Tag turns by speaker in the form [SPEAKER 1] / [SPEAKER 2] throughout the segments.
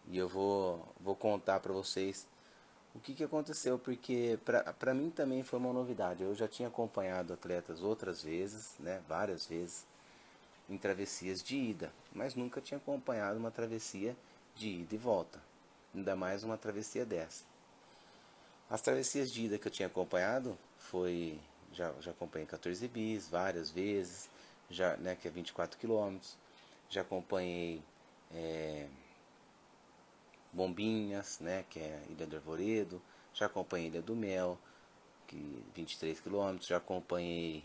[SPEAKER 1] E eu vou contar para vocês o que aconteceu, porque para mim também foi uma novidade. Eu já tinha acompanhado atletas outras vezes, né, várias vezes, em travessias de ida, mas nunca tinha acompanhado uma travessia de ida e volta, ainda mais uma travessia dessa. As travessias de ida que eu tinha acompanhado foi, já acompanhei 14 bis várias vezes, já, né, que é 24 quilômetros, já acompanhei é, Bombinhas, né, que é Ilha do Arvoredo, já acompanhei Ilha do Mel, que 23 quilômetros, já acompanhei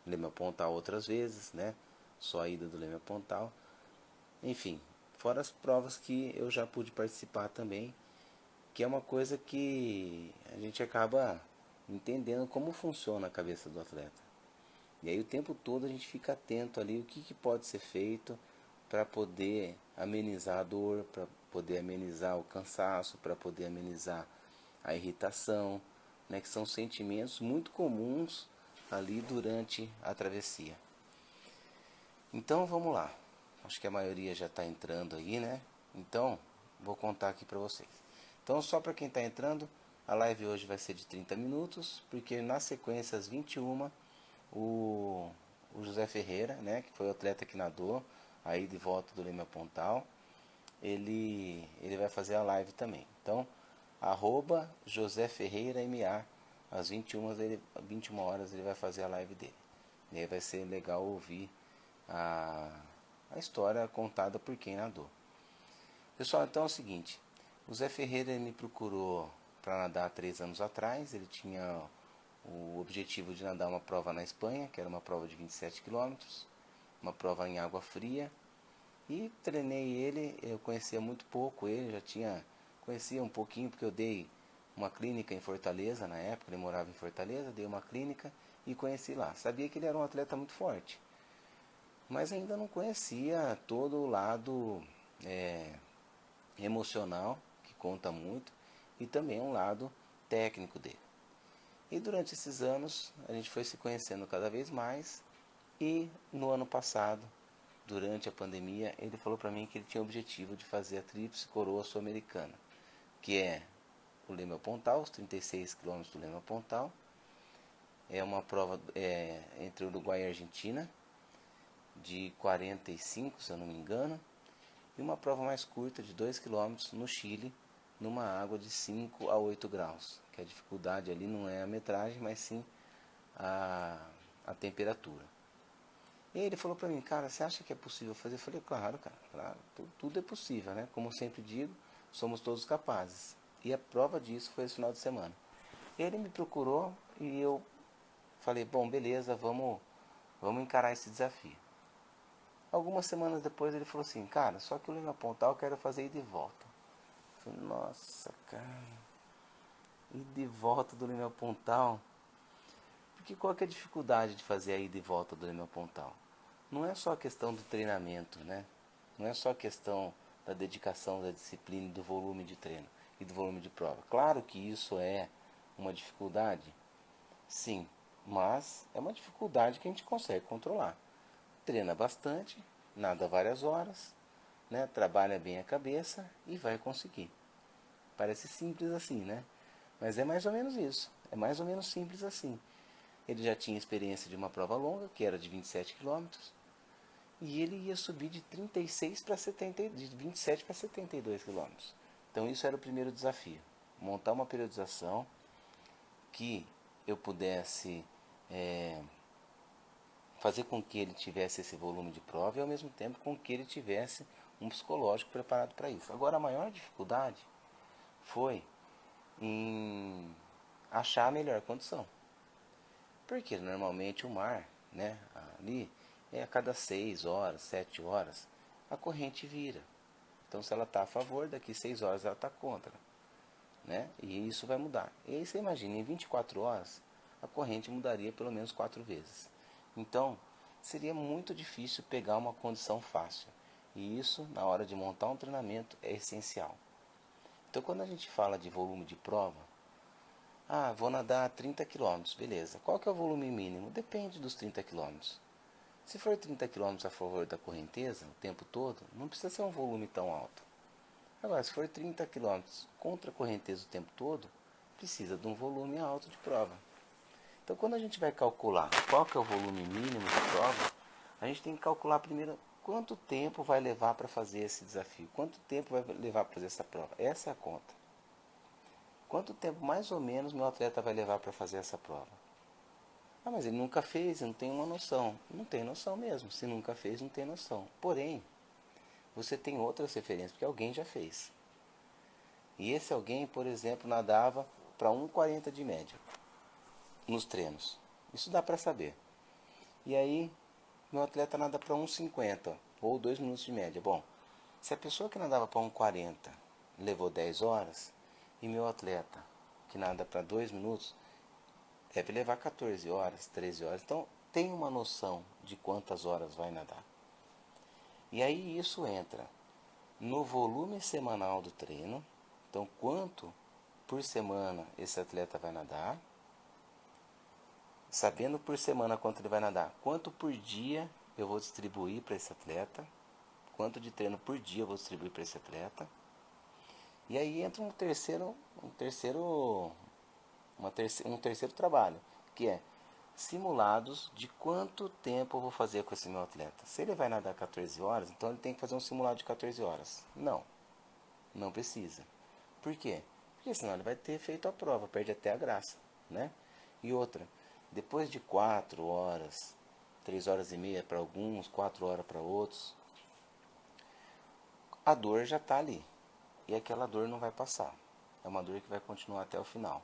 [SPEAKER 1] Leme Pontal outras vezes, né, só a ida do Leme Pontal. Enfim, fora as provas que eu já pude participar também, que é uma coisa que a gente acaba entendendo como funciona a cabeça do atleta. E aí o tempo todo a gente fica atento ali o que pode ser feito para poder amenizar a dor, para poder amenizar o cansaço, para poder amenizar a irritação, né, que são sentimentos muito comuns ali durante a travessia. Então vamos lá. Acho que a maioria já está entrando aí, né? Então vou contar aqui para vocês. Então só para quem está entrando, a live hoje vai ser de 30 minutos, porque na sequência às 21 o, o José Ferreira, né, que foi o atleta que nadou aí de volta do Leme Pontal, ele vai fazer a live também. Então, arroba José Ferreira MA, às 21 horas ele vai fazer a live dele. E aí vai ser legal ouvir a, a história contada por quem nadou. Pessoal, então é o seguinte, o Zé Ferreira me procurou para nadar há 3 anos atrás. Ele tinha o objetivo de nadar uma prova na Espanha, que era uma prova de 27 quilômetros, uma prova em água fria. E treinei ele, eu conhecia muito pouco ele, conhecia um pouquinho porque eu dei uma clínica em Fortaleza na época, ele morava em Fortaleza, dei uma clínica e conheci lá. Sabia que ele era um atleta muito forte, mas ainda não conhecia todo o lado é, emocional, que conta muito, e também um lado técnico dele. E durante esses anos a gente foi se conhecendo cada vez mais, e no ano passado, durante a pandemia, ele falou para mim que ele tinha o objetivo de fazer a Tríplice Coroa Sul-Americana, que é o Leme Pontal, os 36 quilômetros do Leme Pontal. É uma prova entre Uruguai e Argentina, de 45, se eu não me engano, e uma prova mais curta de 2 quilômetros no Chile, numa água de 5 a 8 graus, que a dificuldade ali não é a metragem, mas sim a temperatura. E ele falou pra mim, cara, você acha que é possível fazer? Eu falei, claro, cara, claro, tudo é possível, né? Como eu sempre digo, somos todos capazes. E a prova disso foi esse final de semana. Ele me procurou e eu falei, bom, beleza, vamos encarar esse desafio. Algumas semanas depois ele falou assim, cara, só que o Leme Pontal eu quero fazer ida e volta. Eu falei, nossa, cara, ida e volta do Leme Pontal. Porque qual que é a dificuldade de fazer a ida e volta do Leme Pontal? Não é só a questão do treinamento, né? Não é só a questão da dedicação, da disciplina e do volume de treino e do volume de prova. Claro que isso é uma dificuldade, sim, mas é uma dificuldade que a gente consegue controlar. Treina bastante, nada várias horas, né? Trabalha bem a cabeça e vai conseguir. Parece simples assim, né? Mas é mais ou menos isso. É mais ou menos simples assim. Ele já tinha experiência de uma prova longa, que era de 27 quilômetros, e ele ia subir de 36 para 70, de 27 para 72 quilômetros. Então isso era o primeiro desafio, montar uma periodização que eu pudesse fazer com que ele tivesse esse volume de prova e ao mesmo tempo com que ele tivesse um psicológico preparado para isso. Agora a maior dificuldade foi em achar a melhor condição. Porque normalmente o mar, né, ali é a cada 6 horas, 7 horas, a corrente vira. Então se ela está a favor, daqui 6 horas ela está contra, né? E isso vai mudar. E aí você imagina, em 24 horas, a corrente mudaria pelo menos 4 vezes. Então, seria muito difícil pegar uma condição fácil. E isso, na hora de montar um treinamento, é essencial. Então, quando a gente fala de volume de prova, vou nadar 30 quilômetros, beleza. Qual que é o volume mínimo? Depende dos 30 quilômetros. Se for 30 quilômetros a favor da correnteza o tempo todo, não precisa ser um volume tão alto. Agora, se for 30 quilômetros contra a correnteza o tempo todo, precisa de um volume alto de prova. Então, quando a gente vai calcular qual que é o volume mínimo de prova, a gente tem que calcular primeiro quanto tempo vai levar para fazer esse desafio, quanto tempo vai levar para fazer essa prova. Essa é a conta. Quanto tempo mais ou menos meu atleta vai levar para fazer essa prova? Ah, mas ele nunca fez, eu não tenho uma noção. Não tem noção mesmo. Se nunca fez, não tem noção. Porém, você tem outras referências, porque alguém já fez. E esse alguém, por exemplo, nadava para 1,40 de média nos treinos. Isso dá para saber. E aí, meu atleta nada para 1,50 ou 2 minutos de média. Bom, se a pessoa que nadava para 1,40 levou 10 horas, e meu atleta que nada para 2 minutos deve levar 14 horas, 13 horas. Então, tem uma noção de quantas horas vai nadar. E aí isso entra no volume semanal do treino. Então, quanto por semana esse atleta vai nadar. Sabendo por semana quanto ele vai nadar, quanto por dia eu vou distribuir para esse atleta, quanto de treino por dia eu vou distribuir para esse atleta. E aí entra um terceiro trabalho, que é simulados de quanto tempo eu vou fazer com esse meu atleta. Se ele vai nadar 14 horas, então ele tem que fazer um simulado de 14 horas. Não precisa. Por quê? Porque senão ele vai ter feito a prova, perde até a graça, né? E outra, depois de 4 horas, 3 horas e meia para alguns, 4 horas para outros, a dor já está ali. E aquela dor não vai passar. É uma dor que vai continuar até o final.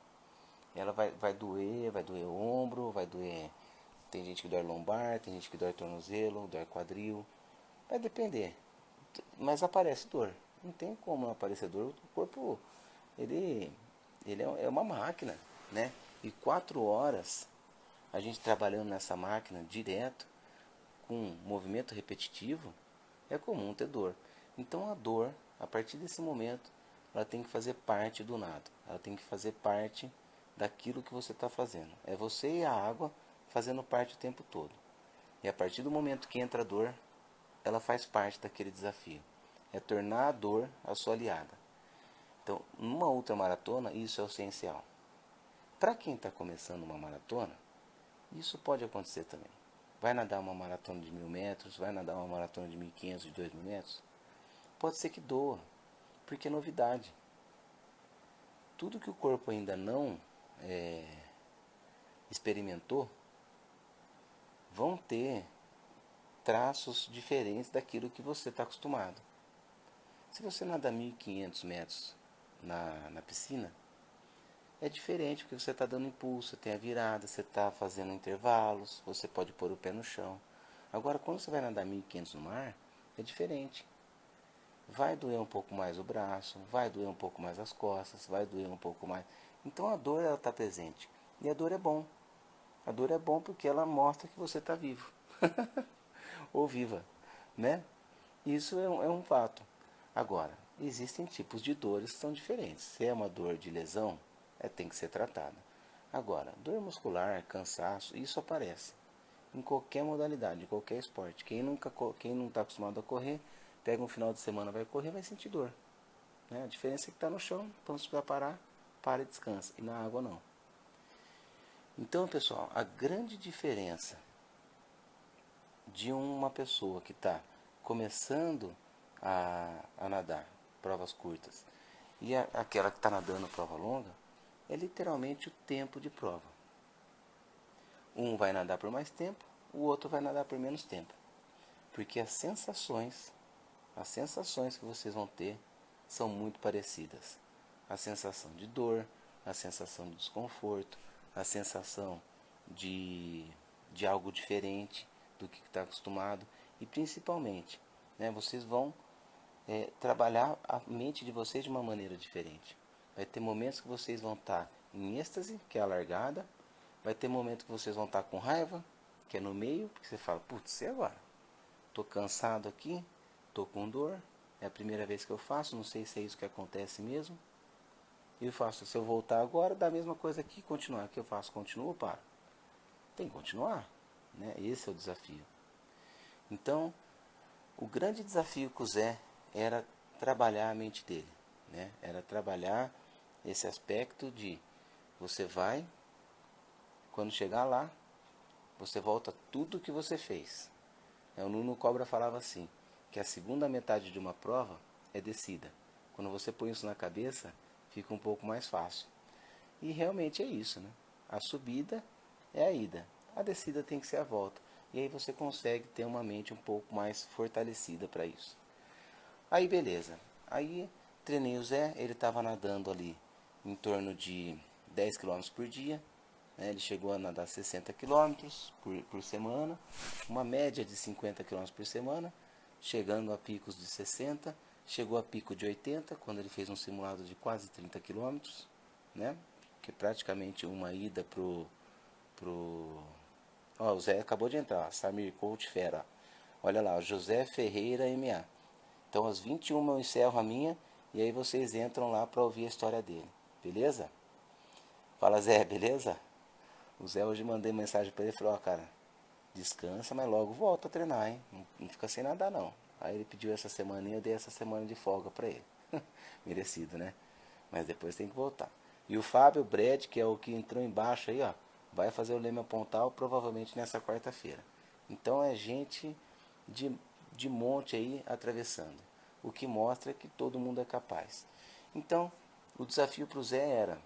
[SPEAKER 1] Ela vai doer o ombro, vai doer. Tem gente que dói lombar, tem gente que dói tornozelo, dói quadril. Vai depender. Mas aparece dor. Não tem como não aparecer dor. O corpo, ele é uma máquina, né? E 4 horas a gente trabalhando nessa máquina direto, com movimento repetitivo, é comum ter dor. Então a dor, a partir desse momento, ela tem que fazer parte do nado. Ela tem que fazer parte daquilo que você está fazendo. É você e a água fazendo parte o tempo todo. E a partir do momento que entra a dor, ela faz parte daquele desafio. É tornar a dor a sua aliada. Então, numa ultramaratona, isso é o essencial. Para quem está começando uma maratona, isso pode acontecer também. Vai nadar uma maratona de 1.000 metros, vai nadar uma maratona de 1.500, de 2.000 metros. Pode ser que doa, porque é novidade. Tudo que o corpo ainda não experimentou, vão ter traços diferentes daquilo que você está acostumado. Se você nadar 1.500 metros na piscina, é diferente porque você está dando impulso, você tem a virada, você está fazendo intervalos, você pode pôr o pé no chão. Agora, quando você vai nadar 1.500 no mar, é diferente. Vai doer um pouco mais o braço, vai doer um pouco mais as costas, vai doer um pouco mais. Então a dor está presente. E a dor é bom. A dor é bom porque ela mostra que você está vivo. Ou viva, né? Isso é um fato. Agora, existem tipos de dores que são diferentes. Se é uma dor de lesão, tem que ser tratada. Agora, dor muscular, cansaço, isso aparece em qualquer modalidade, em qualquer esporte. Quem não está acostumado a correr, pega um final de semana, vai correr, vai sentir dor. Né? A diferença é que está no chão, então se precisar parar, para e descansa. E na água não. Então, pessoal, a grande diferença de uma pessoa que está começando a nadar provas curtas e aquela que está nadando prova longa é literalmente o tempo de prova. Um vai nadar por mais tempo, o outro vai nadar por menos tempo. Porque as sensações que vocês vão ter são muito parecidas. A sensação de dor, a sensação de desconforto, a sensação de algo diferente do que está acostumado. E principalmente, né, vocês vão trabalhar a mente de vocês de uma maneira diferente. Vai ter momentos que vocês vão estar em êxtase, que é a largada. Vai ter momentos que vocês vão estar com raiva, que é no meio, porque você fala, putz, e agora? Estou cansado aqui, estou com dor, é a primeira vez que eu faço, não sei se é isso que acontece mesmo. E eu faço, se eu voltar agora, dá a mesma coisa aqui, continuar. O que eu faço? Continuo ou paro? Tem que continuar, né? Esse é o desafio. Então, o grande desafio que o Zé era trabalhar a mente dele, né? Era trabalhar esse aspecto de você vai, quando chegar lá, você volta tudo que você fez. O Nuno Cobra falava assim, que a segunda metade de uma prova é descida. Quando você põe isso na cabeça, fica um pouco mais fácil. E realmente é isso, né? A subida é a ida, a descida tem que ser a volta. E aí você consegue ter uma mente um pouco mais fortalecida para isso. Aí beleza, aí treinei o Zé, ele estava nadando ali em torno de 10 quilômetros por dia, né? Ele chegou a nadar 60 quilômetros por semana, uma média de 50 quilômetros por semana, chegando a picos de 60, chegou a pico de 80, quando ele fez um simulado de quase 30 quilômetros, né? Que é praticamente uma ida Ó, o Zé acabou de entrar, Samir Coach Fera. Olha lá, José Ferreira MA. Então às 21 eu encerro a minha e aí vocês entram lá para ouvir a história dele. Beleza? Fala Zé, beleza? O Zé hoje mandei mensagem para ele e falou, ó cara, descansa, mas logo volta a treinar, hein? Não fica sem nadar não. Aí ele pediu essa semana e eu dei essa semana de folga para ele. Merecido, né? Mas depois tem que voltar. E o Fábio Brad, que é o que entrou embaixo aí, ó, vai fazer o Leme Pontal provavelmente nessa quarta-feira. Então é gente de monte aí atravessando. O que mostra que todo mundo é capaz. Então, o desafio para o Zé era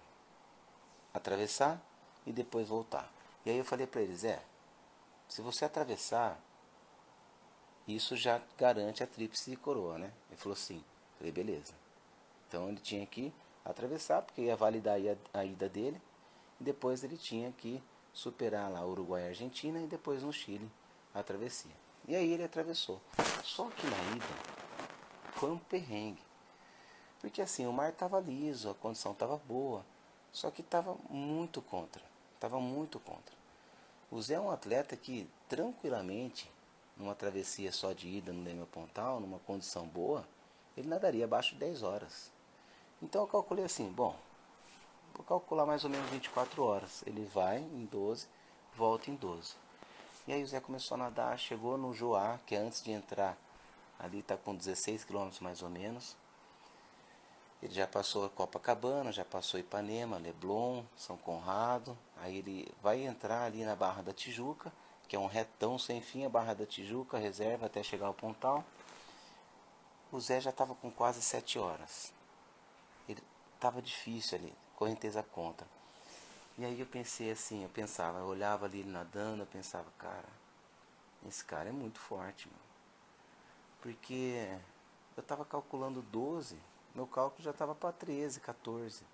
[SPEAKER 1] atravessar e depois voltar. E aí eu falei para ele, Zé, se você atravessar, isso já garante a tríplice coroa, né? Ele falou sim. Eu falei, beleza. Então ele tinha que atravessar, porque ia validar a ida dele. E depois ele tinha que superar lá Uruguai e Argentina e depois no Chile a travessia. E aí ele atravessou. Só que na ida foi um perrengue. Porque assim, o mar estava liso, a condição estava boa. Só que estava muito contra. Estava muito contra. O Zé é um atleta que tranquilamente, numa travessia só de ida no Leme Pontal, numa condição boa, ele nadaria abaixo de 10 horas. Então eu calculei assim, bom, vou calcular mais ou menos 24 horas. Ele vai em 12, volta em 12. E aí o Zé começou a nadar, chegou no Joá, que é antes de entrar, ali está com 16 quilômetros mais ou menos. Ele já passou a Copacabana, já passou Ipanema, Leblon, São Conrado. Aí ele vai entrar ali na Barra da Tijuca, que é um retão sem fim, a Barra da Tijuca, reserva até chegar ao Pontal. O Zé já estava com quase 7 horas. Ele estava difícil ali, correnteza contra. E aí eu pensei assim, eu olhava ali ele nadando, eu pensava, cara, esse cara é muito forte, mano. Porque eu estava calculando 12, meu cálculo já estava para 13, 14.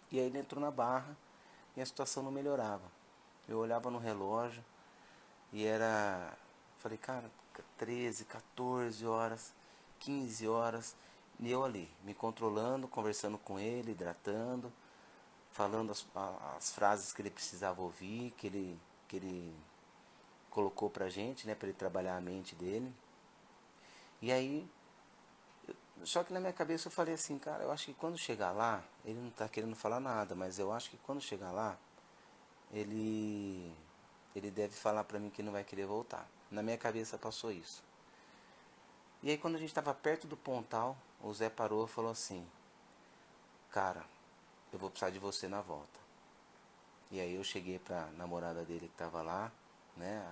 [SPEAKER 1] E aí ele entrou na barra e a situação não melhorava. Eu olhava no relógio e era, falei, cara, 13, 14 horas, 15 horas. E eu ali, me controlando, conversando com ele, hidratando, falando as frases que ele precisava ouvir, que ele colocou pra gente, né, para ele trabalhar a mente dele. E aí, só que na minha cabeça eu falei assim, cara, eu acho que quando chegar lá, ele não tá querendo falar nada, mas eu acho que quando chegar lá, ele deve falar pra mim que não vai querer voltar. Na minha cabeça passou isso. E aí quando a gente estava perto do Pontal, o Zé parou e falou assim, cara, eu vou precisar de você na volta. E aí eu cheguei pra namorada dele que estava lá, né,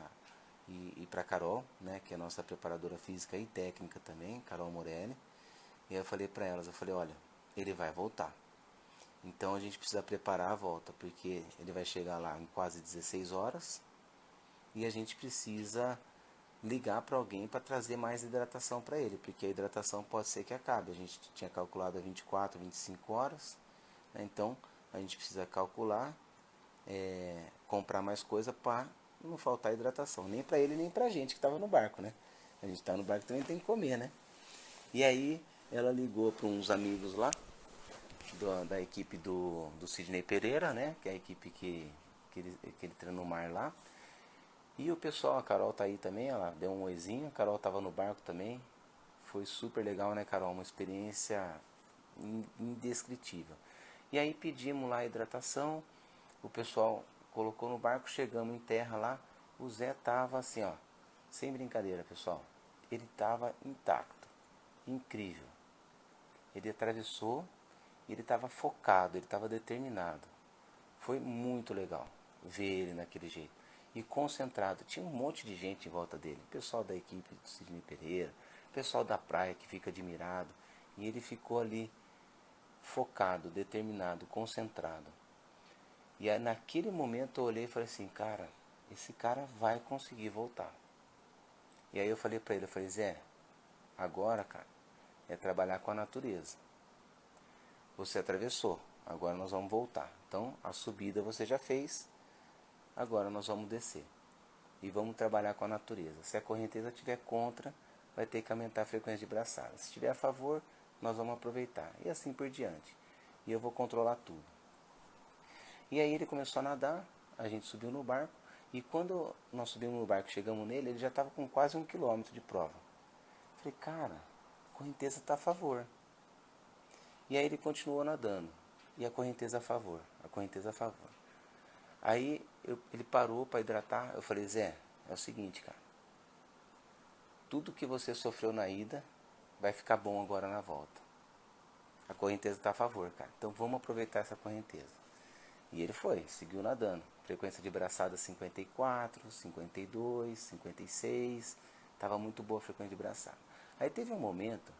[SPEAKER 1] e pra Carol, né, que é a nossa preparadora física e técnica também, Carol Morelli. E aí eu falei pra elas, eu falei, olha, ele vai voltar. Então a gente precisa preparar a volta, porque ele vai chegar lá em quase 16 horas e a gente precisa ligar para alguém para trazer mais hidratação para ele, porque a hidratação pode ser que acabe. A gente tinha calculado a 24, 25 horas, né? Então a gente precisa calcular, comprar mais coisa para não faltar hidratação, nem para ele nem para a gente que estava no barco, né? A gente está no barco também tem que comer, né? E aí ela ligou para uns amigos lá da equipe do Sidney Pereira, né? Que é a equipe que ele treina no mar lá. E o pessoal, a Carol tá aí também, ela deu um oizinho, a Carol tava no barco também. Foi super legal, né, Carol? Uma experiência indescritível. E aí pedimos lá a hidratação, o pessoal colocou no barco, chegamos em terra lá, o Zé tava assim, ó, sem brincadeira, pessoal. Ele tava intacto, incrível. Ele atravessou e ele estava focado, ele estava determinado. Foi muito legal ver ele naquele jeito. E concentrado. Tinha um monte de gente em volta dele. Pessoal da equipe do Sidney Pereira, pessoal da praia que fica admirado. E ele ficou ali focado, determinado, concentrado. E aí, naquele momento eu olhei e falei assim, cara, esse cara vai conseguir voltar. E aí eu falei pra ele, eu falei, Zé, agora, cara, é trabalhar com a natureza. Você atravessou, agora nós vamos voltar. Então, a subida você já fez, agora nós vamos descer. E vamos trabalhar com a natureza. Se a correnteza estiver contra, vai ter que aumentar a frequência de braçada. Se estiver a favor, nós vamos aproveitar. E assim por diante. E eu vou controlar tudo. E aí ele começou a nadar, a gente subiu no barco. E quando nós subimos no barco, chegamos nele, ele já estava com quase 1 quilômetro de prova. Falei, cara, a correnteza está a favor. E aí ele continuou nadando. E a correnteza a favor, a correnteza a favor. Aí ele parou para hidratar. Eu falei, Zé, é o seguinte, cara. Tudo que você sofreu na ida vai ficar bom agora na volta. A correnteza está a favor, cara. Então vamos aproveitar essa correnteza. E ele foi, seguiu nadando. Frequência de braçada 54, 52, 56. Estava muito boa a frequência de braçada. Aí teve um momento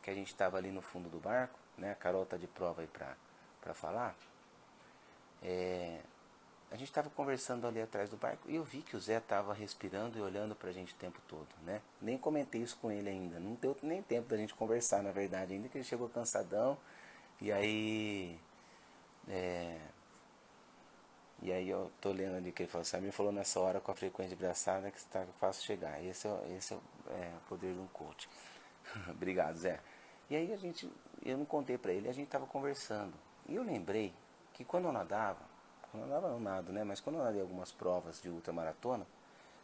[SPEAKER 1] que a gente estava ali no fundo do barco, né? A Carol tá de prova aí para falar. A gente estava conversando ali atrás do barco e eu vi que o Zé estava respirando e olhando pra gente o tempo todo, né? Nem comentei isso com ele ainda. Não deu nem tempo da gente conversar, na verdade. Ainda que ele chegou cansadão. E aí... E aí eu tô lendo ali que ele falou, Samir falou nessa hora com a frequência de braçada que está fácil chegar. Esse é o poder de um coach. Obrigado, Zé. E aí eu não contei pra ele, a gente tava conversando. E eu lembrei que quando eu nadava não nado, né? Mas quando eu nadei algumas provas de ultramaratona,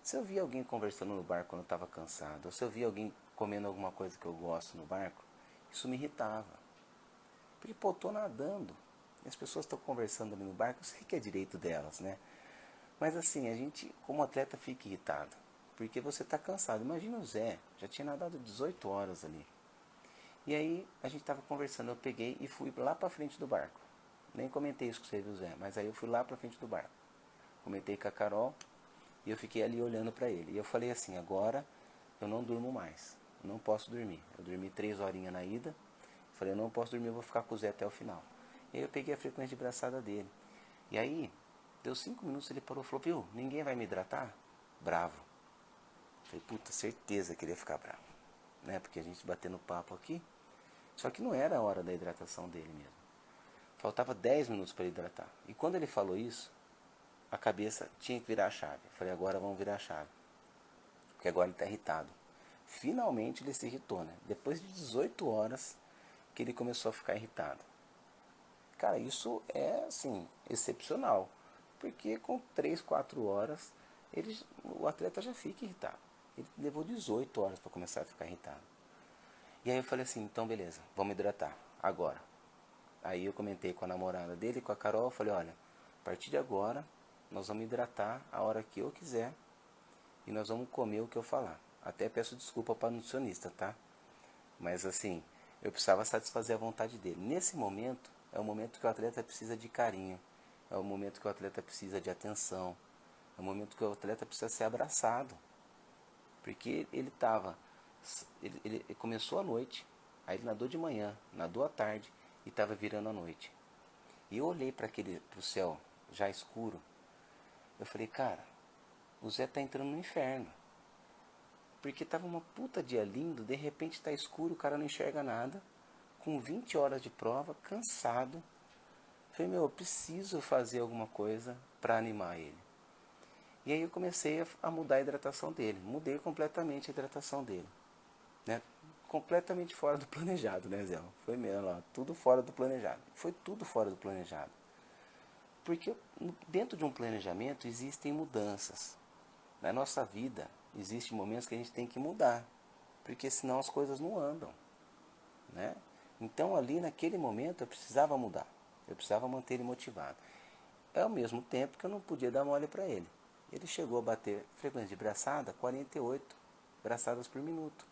[SPEAKER 1] se eu via alguém conversando no barco quando eu estava cansado, ou se eu via alguém comendo alguma coisa que eu gosto no barco, isso me irritava. Porque, pô, eu tô nadando. E as pessoas estão conversando ali no barco, eu sei que é direito delas, né? Mas assim, a gente, como atleta, fica irritado. Porque você tá cansado. Imagina o Zé, já tinha nadado 18 horas ali. E aí, a gente tava conversando, eu peguei e fui lá pra frente do barco. Nem comentei isso com você, viu, Zé? Mas aí eu fui lá pra frente do barco. Comentei com a Carol e eu fiquei ali olhando pra ele. E eu falei assim, agora eu não durmo mais. Eu não posso dormir. Eu dormi 3 horinhas na ida. Falei, eu não posso dormir, eu vou ficar com o Zé até o final. E aí eu peguei a frequência de braçada dele. E aí, deu 5 minutos, ele parou e falou, viu, ninguém vai me hidratar? Bravo. Falei, puta, certeza que ele ia ficar bravo. Né? Porque a gente batendo papo aqui. Só que não era a hora da hidratação dele mesmo. Faltava 10 minutos para hidratar. E quando ele falou isso, a cabeça tinha que virar a chave. Eu falei, agora vamos virar a chave. Porque agora ele está irritado. Finalmente ele se irritou, né? Depois de 18 horas que ele começou a ficar irritado. Cara, isso é, assim, excepcional. Porque com 3, 4 horas, o atleta já fica irritado. Ele levou 18 horas para começar a ficar irritado. E aí eu falei assim, então beleza, vamos hidratar, agora. Aí eu comentei com a namorada dele, com a Carol, eu falei, olha, a partir de agora, nós vamos hidratar a hora que eu quiser e nós vamos comer o que eu falar. Até peço desculpa para a nutricionista, tá? Mas assim, eu precisava satisfazer a vontade dele. Nesse momento, é o momento que o atleta precisa de carinho, é o momento que o atleta precisa de atenção, é o momento que o atleta precisa ser abraçado. Porque ele começou à noite, aí ele nadou de manhã, nadou à tarde e estava virando à noite. E eu olhei para o céu já escuro, eu falei, cara, o Zé tá entrando no inferno. Porque tava uma puta dia lindo, de repente tá escuro, o cara não enxerga nada, com 20 horas de prova, cansado. Eu falei, meu, eu preciso fazer alguma coisa para animar ele. E aí eu comecei a mudar a hidratação dele. Mudei completamente a hidratação dele. Né? Completamente fora do planejado, né, Zé? Foi mesmo, ó, tudo fora do planejado. Foi tudo fora do planejado. Porque dentro de um planejamento existem mudanças. Na nossa vida, existem momentos que a gente tem que mudar. Porque senão as coisas não andam. Né? Então ali naquele momento eu precisava mudar. Eu precisava manter ele motivado. Ao mesmo tempo que eu não podia dar mole para ele. Ele chegou a bater frequência de braçada 48 braçadas por minuto.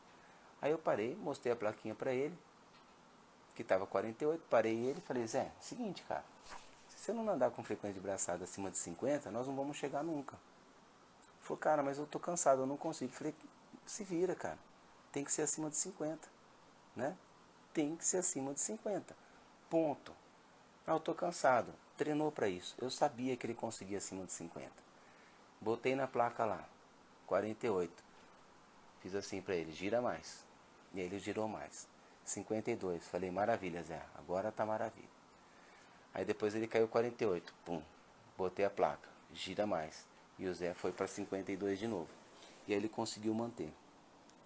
[SPEAKER 1] Aí eu parei, mostrei a plaquinha para ele. que estava 48, parei ele e falei, Zé, seguinte, cara, se você não andar com frequência de braçada acima de 50, nós não vamos chegar nunca. Ele falou, cara, mas eu tô cansado, eu não consigo. Eu falei, se vira, cara, tem que ser acima de 50, né? Tem que ser acima de 50, ponto. Ah, eu tô cansado, treinou para isso. Eu sabia que ele conseguia acima de 50. Botei na placa lá, 48. Fiz assim para ele, gira mais. E aí ele girou mais. 52, falei, maravilha, Zé, agora tá maravilha. Aí depois ele caiu 48, pum, botei a placa, gira mais. E o Zé foi para 52 de novo. E aí ele conseguiu manter.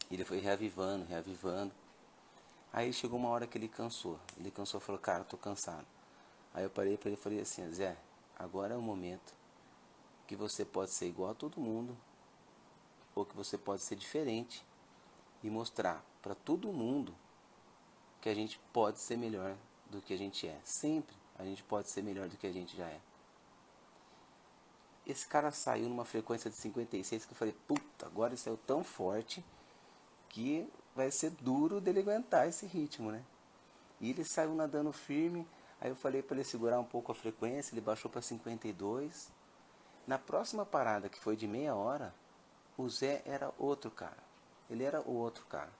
[SPEAKER 1] Ele foi reavivando, reavivando. Aí chegou uma hora que ele cansou. Ele cansou e falou, cara, eu tô cansado. Aí eu parei para ele e falei assim, Zé, agora é o momento que você pode ser igual a todo mundo, ou que você pode ser diferente e mostrar para todo mundo que a gente pode ser melhor do que a gente é. Sempre a gente pode ser melhor do que a gente já é. Esse cara saiu numa frequência de 56 que eu falei, puta, agora ele saiu tão forte que vai ser duro dele aguentar esse ritmo, né? E ele saiu nadando firme. Aí eu falei para ele segurar um pouco a frequência, ele baixou para 52. Na próxima parada, que foi de meia hora, o Zé era outro cara. Ele era o outro cara.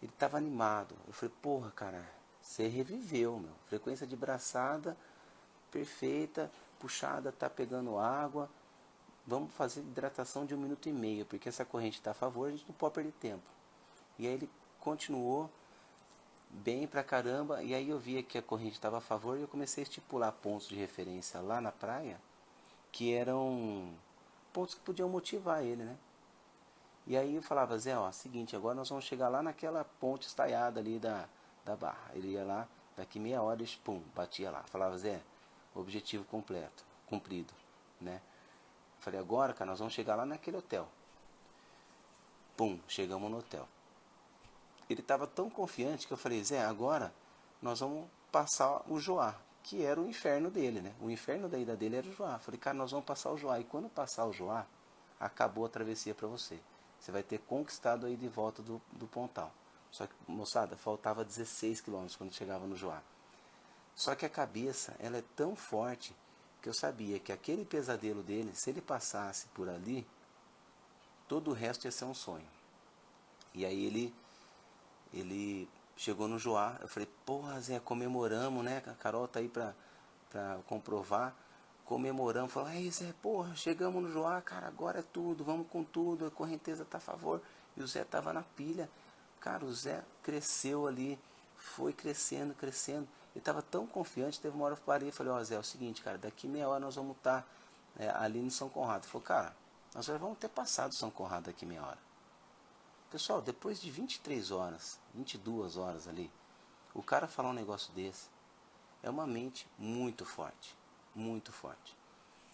[SPEAKER 1] Ele estava animado. Eu falei, porra, cara, você reviveu, meu. Frequência de braçada, perfeita, puxada, tá pegando água. Vamos fazer hidratação de 1 minuto e meio, porque essa corrente está a favor, a gente não pode perder tempo. E aí ele continuou bem pra caramba, e aí eu via que a corrente estava a favor e eu comecei a estipular pontos de referência lá na praia, que eram pontos que podiam motivar ele, né? E aí eu falava, Zé, ó, seguinte, agora nós vamos chegar lá naquela ponte estaiada ali da barra. Ele ia lá, daqui meia hora, e pum, batia lá. Falava, Zé, objetivo completo, cumprido, né? Falei, agora, cara, nós vamos chegar lá naquele hotel. Pum, chegamos no hotel. Ele estava tão confiante que eu falei, Zé, agora nós vamos passar o Joá, que era o inferno dele, né? O inferno da ida dele era o Joá. Falei, cara, nós vamos passar o Joá. E quando passar o Joá, acabou a travessia para você. Você vai ter conquistado aí de volta do Pontal. Só que, moçada, faltava 16 quilômetros quando chegava no Joá. Só que a cabeça, ela é tão forte que eu sabia que aquele pesadelo dele, se ele passasse por ali, todo o resto ia ser um sonho. E aí ele chegou no Joá, eu falei, porra, Zé, comemoramos, né? A Carol tá aí pra comprovar. Comemoramos, falou, aí Zé, porra, chegamos no Joá, cara, agora é tudo, vamos com tudo, a correnteza tá a favor. E o Zé tava na pilha. Cara, o Zé cresceu ali, foi crescendo, crescendo. Ele tava tão confiante, teve uma hora que eu parei e falei, ó, Zé, é o seguinte, cara, daqui meia hora nós vamos estar ali em São Conrado. Ele falou, cara, nós já vamos ter passado São Conrado daqui meia hora. Pessoal, depois de 23 horas, 22 horas ali, o cara falar um negócio desse, é uma mente muito forte, muito forte.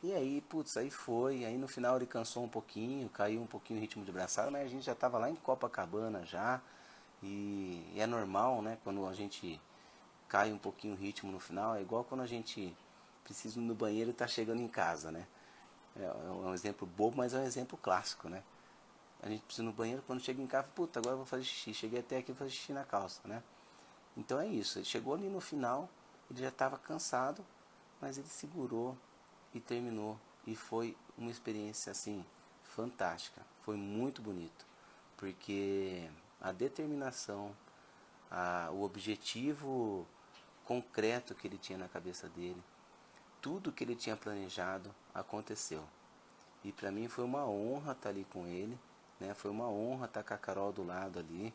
[SPEAKER 1] E aí, putz, aí foi, aí no final ele cansou um pouquinho, caiu um pouquinho o ritmo de braçada, mas a gente já estava lá em Copacabana já, e é normal, né, quando a gente cai um pouquinho o ritmo no final, é igual quando a gente precisa ir no banheiro e está chegando em casa, né. É um exemplo bobo, mas é um exemplo clássico, né. A gente precisa ir no banheiro, quando chega em casa, puta, agora eu vou fazer xixi, cheguei até aqui e vou fazer xixi na calça, né. Então é isso, ele chegou ali no final, ele já estava cansado, mas ele segurou e terminou. E foi uma experiência assim fantástica. Foi muito bonito, porque a determinação, o objetivo concreto que ele tinha na cabeça dele, tudo que ele tinha planejado aconteceu. E para mim foi uma honra estar ali com ele, né? Foi uma honra estar com a Carol do lado ali.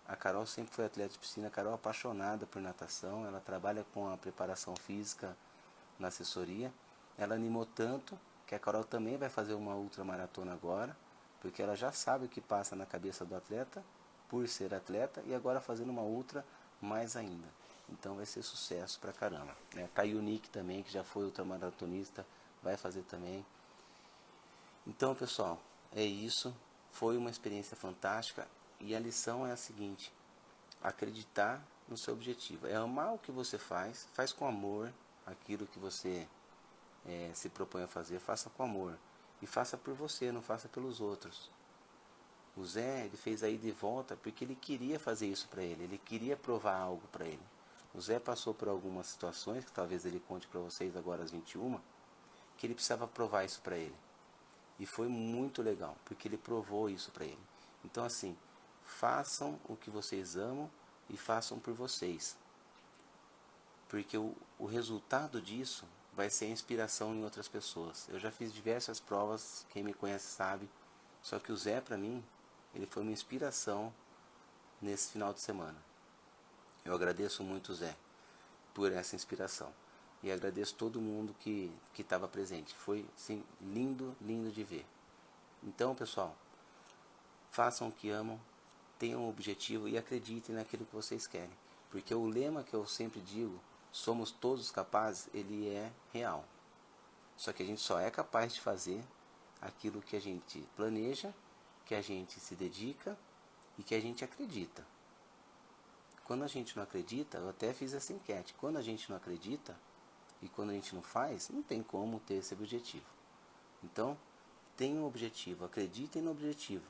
[SPEAKER 1] A Carol sempre foi atleta de piscina, a Carol é apaixonada por natação, ela trabalha com a preparação física na assessoria. Ela animou tanto que a Carol também vai fazer uma ultramaratona agora, porque ela já sabe o que passa na cabeça do atleta por ser atleta e agora fazendo uma ultra mais ainda. Então vai ser sucesso pra caramba, né? Tá aí o Nick também, que já foi ultramaratonista, vai fazer também. Então, pessoal, é isso. Foi uma experiência fantástica e a lição é a seguinte: acreditar no seu objetivo. É amar o que você faz com amor aquilo que você se propõe a fazer, faça com amor. E faça por você, não faça pelos outros. O Zé, ele fez a ida e volta porque ele queria fazer isso para ele queria provar algo para ele. O Zé passou por algumas situações, que talvez ele conte para vocês agora às 21, que ele precisava provar isso para ele. E foi muito legal, porque ele provou isso para ele. Então assim, façam o que vocês amam e façam por vocês. Porque o resultado disso vai ser a inspiração em outras pessoas. Eu já fiz diversas provas, quem me conhece sabe. Só que o Zé, para mim, ele foi uma inspiração nesse final de semana. Eu agradeço muito o Zé por essa inspiração. E agradeço todo mundo que estava presente. Foi sim, lindo, lindo de ver. Então, pessoal, façam o que amam, tenham um objetivo e acreditem naquilo que vocês querem. Porque o lema que eu sempre digo, somos todos capazes, ele é real. Só que a gente só é capaz de fazer aquilo que a gente planeja, que a gente se dedica e que a gente acredita. Quando a gente não acredita, eu até fiz essa enquete, quando a gente não acredita e quando a gente não faz, não tem como ter esse objetivo. Então, tenham um objetivo, acreditem no objetivo,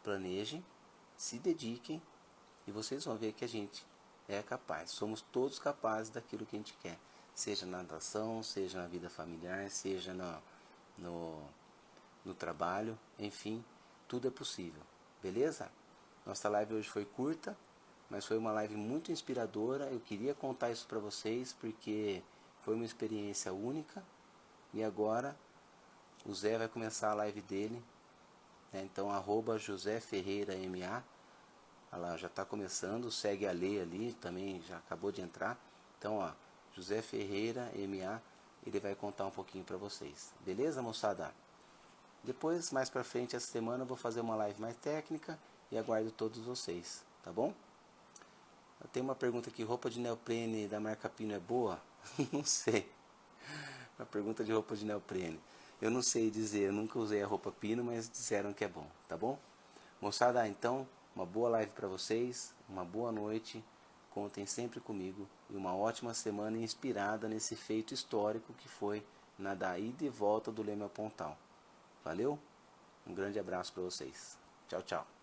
[SPEAKER 1] planejem, se dediquem e vocês vão ver que a gente é capaz. Somos todos capazes daquilo que a gente quer, seja na natação, seja na vida familiar, seja no trabalho, enfim, tudo é possível, beleza? Nossa live hoje foi curta, mas foi uma live muito inspiradora. Eu queria contar isso para vocês porque foi uma experiência única. E agora o Zé vai começar a live dele, né? Então @José Ferreira MA, lá já está começando. Segue a Lei ali, também já acabou de entrar. Então ó, José Ferreira MA, ele vai contar um pouquinho para vocês, beleza, moçada? Depois, mais pra frente essa semana, eu vou fazer uma live mais técnica e aguardo todos vocês, tá bom? Eu tenho uma pergunta aqui, roupa de neoprene da marca Pino é boa? Não sei. Uma pergunta de roupa de neoprene. Eu não sei dizer, eu nunca usei a roupa Pino, mas disseram que é bom, tá bom? Moçada, então, uma boa live para vocês, uma boa noite, contem sempre comigo e uma ótima semana inspirada nesse feito histórico que foi na da ida e volta do Leme ao Pontal. Valeu? Um grande abraço para vocês. Tchau, tchau.